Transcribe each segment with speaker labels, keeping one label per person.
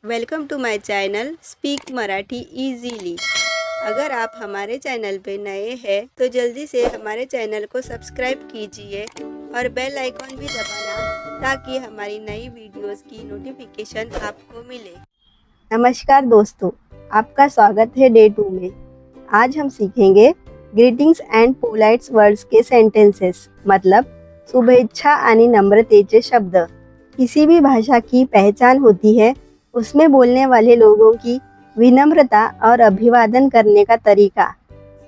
Speaker 1: Welcome to my channel speak Marathi easily. अगर आप हमारे चैनल पे नए हैं तो जल्दी से हमारे चैनल को सब्सक्राइब कीजिए और बेल आइकॉन भी दबाना ताकि हमारी नई वीडियोस की नोटिफिकेशन आपको मिले। नमस्कार दोस्तों, आपका स्वागत है डे 2 में। आज हम सीखेंगे ग्रीटिंग्स एंड पोलाइट्स वर्ड्स के सेंटेंसेस, मतलब शुभेच्छा आणि नम्रतेचे शब्द। किसी भी भाषा की पहचान होती है उसमें बोलने वाले लोगों की विनम्रता और अभिवादन करने का तरीका।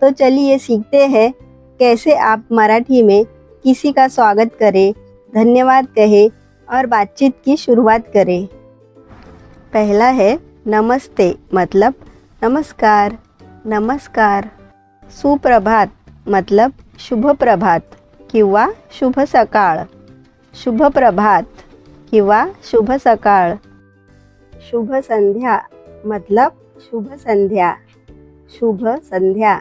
Speaker 1: तो चलिए सीखते हैं कैसे आप मराठी में किसी का स्वागत करें, धन्यवाद कहें और बातचीत की शुरुआत करें। पहला है नमस्ते, मतलब नमस्कार। नमस्कार। सुप्रभात मतलब शुभ प्रभात किंवा शुभ सकाळ। शुभ प्रभात किंवा शुभ सकाळ। शुभ संध्या मतलब शुभ संध्या। शुभ संध्या।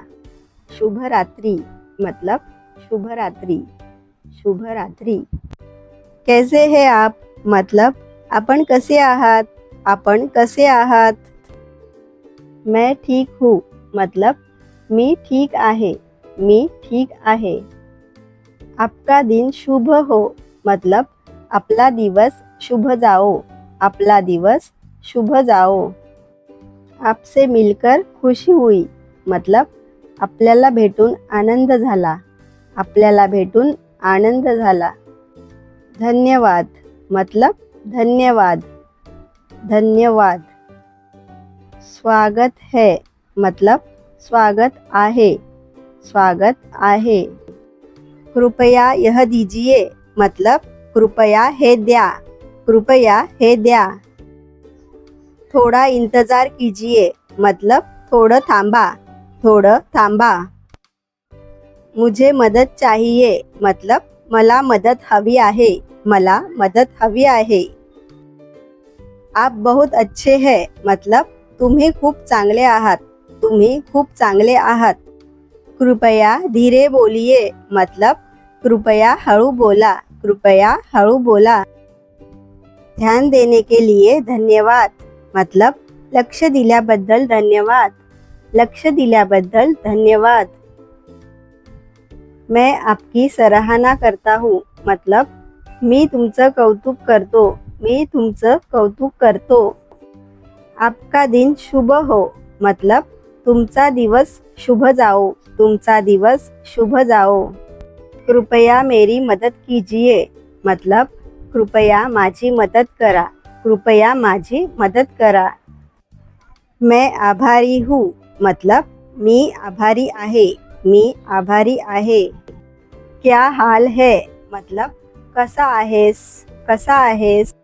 Speaker 1: शुभ रात्रि मतलब शुभ रात्रि। शुभ रात्रि। कैसे हैं आप मतलब आपण कसे आहात। आपण कसे आहात। मैं ठीक हूँ मतलब मी ठीक आहे। मी ठीक आहे। आपका दिन शुभ हो मतलब आपला दिवस शुभ जाओ। आपला दिवस शुभ जाओ। आपसे मिलकर खुशी हुई मतलब आपल्याला भेटून आनंद झाला। आपल्याला भेटून आनंद झाला। धन्यवाद मतलब धन्यवाद। धन्यवाद। स्वागत है मतलब स्वागत आहे। स्वागत आहे। कृपया यह दीजिए मतलब कृपया हे द्या। कृपया हे द्या। थोड़ा इंतज़ार कीजिए मतलब थोडं थांबा। थोडं थांबा। मुझे मदद चाहिए मतलब मला मदत हवी आहे। मला मदत हवी आहे। आप बहुत अच्छे हैं मतलब तुम्ही खूप चांगले आहात। तुम्ही खूप चांगले आहात। कृपया धीरे बोलिए मतलब कृपया हळू बोला। कृपया हळू बोला। ध्यान देने के लिए धन्यवाद मतलब लक्ष दिल्याबद्दल धन्यवाद। लक्ष दिल्याबद्दल धन्यवाद। मैं आपकी सराहना करता हूँ मतलब मी तुमचं कौतुक करतो। मी तुमचं कौतुक करतो। आपका दिन शुभ हो मतलब तुमचा दिवस शुभ जाओ। तुमचा दिवस शुभ जाओ। कृपया मेरी मदद कीजिए मतलब कृपया माझी मदत करा। कृपया माझी मदत करा। मैं आभारी हूँ मतलब मी आभारी आहे। मी आभारी आहे। क्या हाल है मतलब कसा आहेस। कसा आहेस।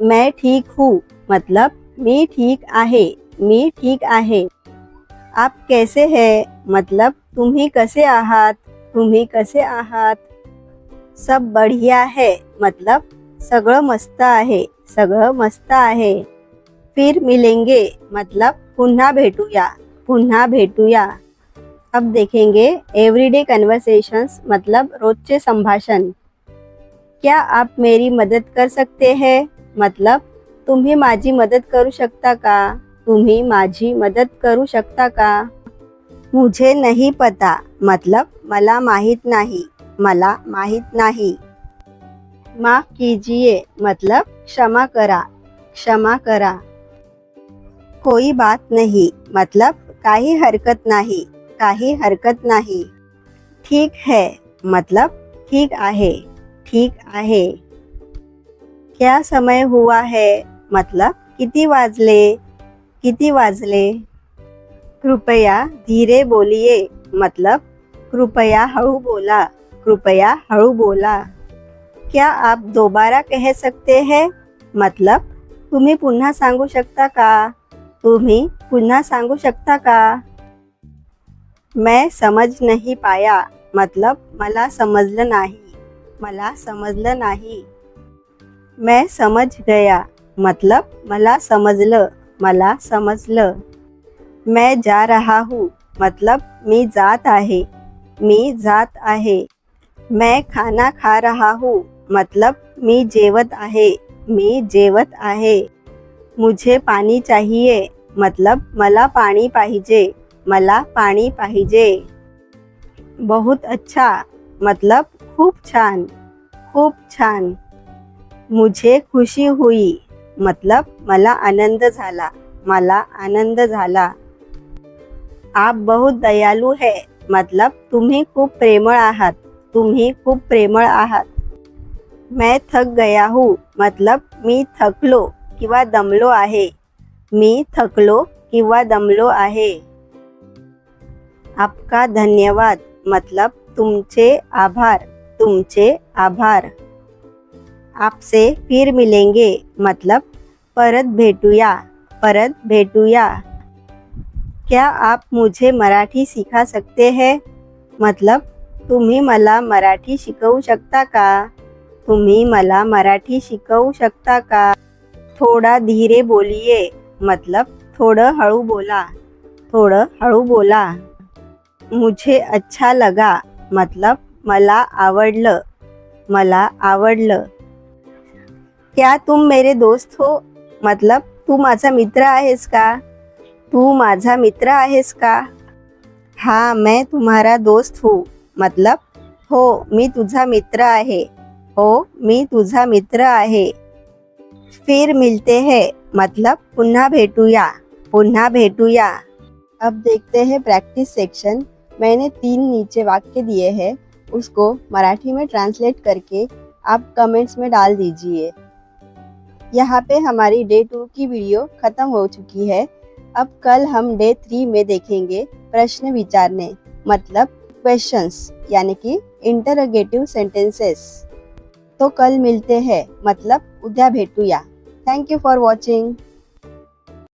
Speaker 1: मैं ठीक हूँ मतलब मी ठीक आहे। मी ठीक आहे। आप कैसे हैं मतलब तुम्ही कसे आहात। तुम्ही कसे आहात। सब बढ़िया है मतलब सगळं मस्त आहे। सगळं मस्त आहे। फिर मिलेंगे मतलब पुन्हा भेटूया। पुन्हा भेटूया। अब देखेंगे एवरीडे कन्वर्सेशंस मतलब रोजचे संभाषण। क्या आप मेरी मदद कर सकते हैं मतलब तुम्ही माझी मदत करू शकता का। तुम्ही माझी मदद करू शकता का। मुझे नहीं पता मतलब मला माहित नाही। मला माहित नाही। माफ कीजिए मतलब क्षमा करा। क्षमा करा। कोई बात नहीं मतलब काही हरकत नाही। काही हरकत नाही। ठीक है मतलब ठीक आहे। ठीक आहे। क्या समय हुआ है मतलब किती वाजले। किती वाजले। कृपया धीरे बोलिए मतलब कृपया हळू बोला। कृपया हळू बोला। क्या आप दोबारा कह सकते हैं मतलब तुम्ही पुन्हा सांगू शकता का। तुम्ही पुन्हा सांगू शकता का। मैं समझ नहीं पाया मतलब मला समजलं नाही। मला समजलं नाही। मैं समझ गया मतलब मला समजलं। मला समजलं। मैं जा रहा हूँ मतलब मी जात आहे। मी जात आहे। मैं खाना खा रहा हूँ मतलब मी जेवत आहे। मी जेवत आहे। मुझे पानी चाहिए मतलब मला पाणी पाहिजे, मला पाणी पाहिजे. बहुत अच्छा मतलब खूप छान, खूप छान. मुझे खुशी हुई मतलब मला आनंद झाला, मला आनंद झाला. आप बहुत दयालु है मतलब तुम्ही खूप प्रेमळ आहात, तुम्ही खूप प्रेमळ आहात. मैं थक गया हूँ मतलब मी थकलो किंवा दमलो आहे, मी थकलो किंवा दमलो आहे. आपका धन्यवाद मतलब तुमचे आभार, तुमचे आभार. आपसे फिर मिलेंगे मतलब परत भेटूया, परत भेटूया. क्या आप मुझे मराठी सिखा सकते हैं मतलब तुम्ही मला मराठी शिकवू शकता का, तुम्ही मला मराठी शिकवू शकता का. थोड़ा धीरे बोलिए मतलब थोडं हळू बोला, थोडं हळू बोला. मुझे अच्छा लगा मतलब मला आवडलं, मला आवडलं. क्या तुम मेरे दोस्त हो मतलब तू माझा मित्र आहेस का, तू माझा मित्र आहेस का. हाँ मैं तुम्हारा दोस्त हूँ मतलब हो मी तुझा मित्र आहे, हो मी तुझा मित्र आहे. फिर मिलते हैं मतलब पुन्हा भेटूया, पुन्हा भेटूया. अब देखते हैं प्रैक्टिस सेक्शन. मैंने 3 नीचे वाक्य दिए हैं, उसको मराठी में ट्रांसलेट करके आप कमेंट्स में डाल दीजिए. यहाँ पे हमारी डे 2 की वीडियो ख़त्म हो चुकी है. अब कल हम डे 3 में देखेंगे प्रश्न विचारने मतलब क्वेश्चंस यानी कि इंटरोगेटिव सेंटेंसेस. तो कल मिलते हैं मतलब उद्या भेटूया. Thank you for watching.